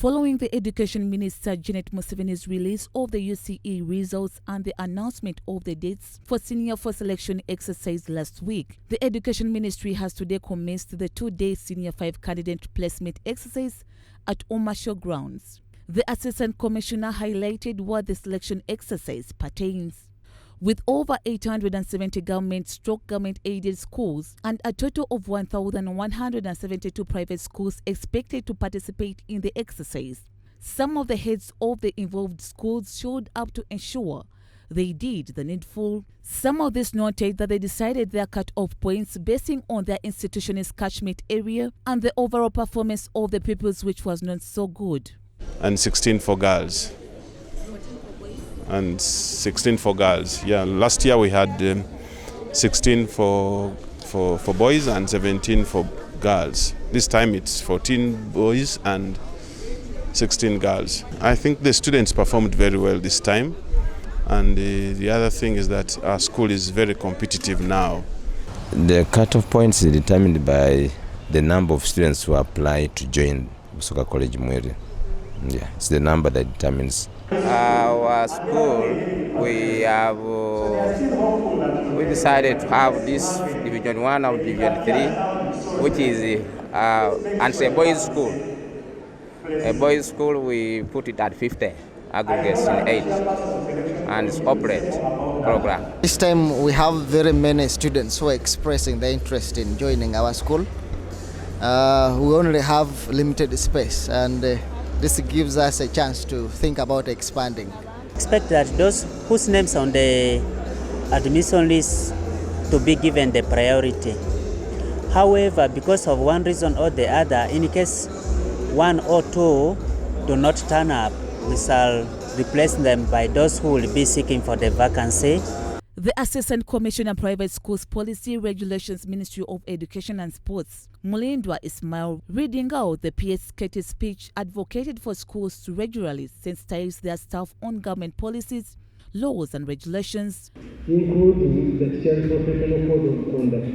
following the Education Minister Janet Museveni's release of the UCE results and the announcement of the dates for Senior 4 selection exercise last week. The Education Ministry has today commenced the 2-day Senior 5 candidate placement exercise at Omasho grounds. The Assistant Commissioner highlighted what the selection exercise pertains. With over 870 government-aided schools and a total of 1,172 private schools expected to participate in the exercise, some of the heads of the involved schools showed up to ensure they did the needful. Some of these noted that they decided their cut-off points basing on their institution's catchment area and the overall performance of the pupils, which was not so good. And 16 for girls. And 16 for girls. Yeah, last year we had 16 for boys and 17 for girls. This time it's 14 boys and 16 girls. I think the students performed very well this time. And the other thing is that our school is very competitive now. The cutoff points is determined by the number of students who apply to join Busoga College Mweri. Yeah, it's the number that determines. Our school, we decided to have this Division 1 or Division 3, which is and a boys' school. A boys' school, we put it at 50 aggregates in 8, and it's operate program. This time we have very many students who are expressing their interest in joining our school. We only have limited space, and this gives us a chance to think about expanding. Expect that those whose names on the admission list to be given the priority. However, because of one reason or the other, in case 1 or 2 do not turn up, we shall replace them by those who will be seeking for the vacancy. The Assistant Commissioner Private Schools Policy Regulations Ministry of Education and Sports, Mulindwa Ismail, reading out the PS Kete's speech, advocated for schools to regularly sensitize their staff on government policies, laws and regulations, including the Teacher Professional Code of Conduct,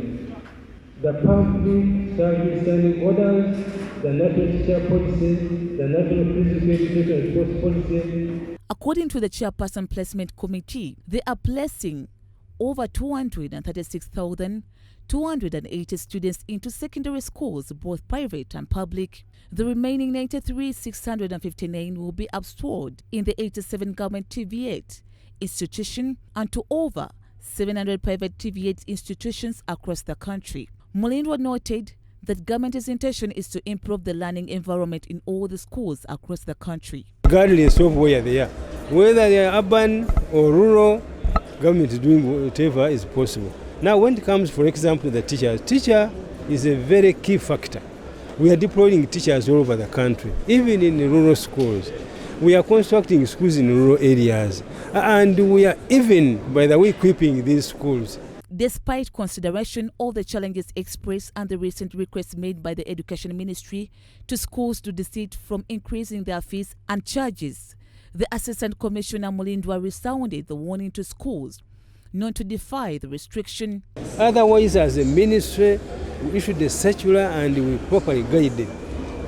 the Public Service Standing Orders, the National Teacher Policy, the National Physical Education and Sports Policy. According to the Chairperson Placement Committee, they are placing over 236,280 students into secondary schools, both private and public. The remaining 93,659 will be absorbed in the 87 government TVET institutions and to over 700 private TVET institutions across the country. Mulindwa noted that government's intention is to improve the learning environment in all the schools across the country. Regardless of where they are, whether they are urban or rural, government is doing whatever is possible. Now, when it comes, for example, the teacher is a very key factor. We are deploying teachers all over the country, even in the rural schools. We are constructing schools in rural areas, and we are even, by the way, equipping these schools. Despite consideration of the challenges expressed and the recent requests made by the Education Ministry to schools to desist from increasing their fees and charges, the Assistant Commissioner Mulindwa resounded the warning to schools not to defy the restriction. Otherwise, as a ministry, we issued a circular and we properly guided.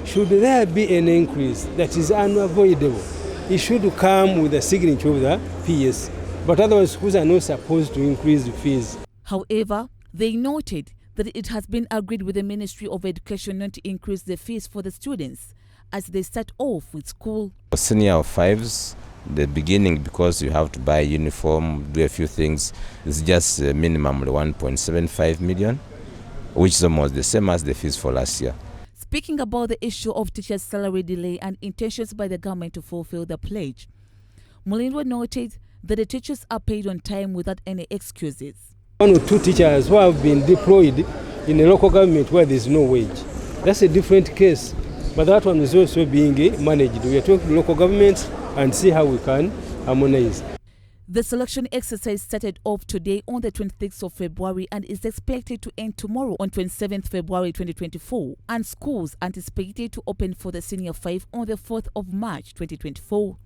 Should there be an increase that is unavoidable, it should come with the signature of the PS. But otherwise, schools are not supposed to increase the fees. However, they noted that it has been agreed with the Ministry of Education not to increase the fees for the students as they start off with school. Senior 5s, the beginning, because you have to buy uniform, do a few things, it's just minimum 1.75 million, which is almost the same as the fees for last year. Speaking about the issue of teachers' salary delay and intentions by the government to fulfill the pledge, Mulindwa noted that the teachers are paid on time without any excuses. 1 or 2 teachers who have been deployed in a local government where there is no wage. That's a different case, but that one is also being managed. We are talking to local governments and see how we can harmonize. The selection exercise started off today on the 26th of February and is expected to end tomorrow on 27th February 2024, and schools anticipated to open for the Senior 5 on the 4th of March 2024.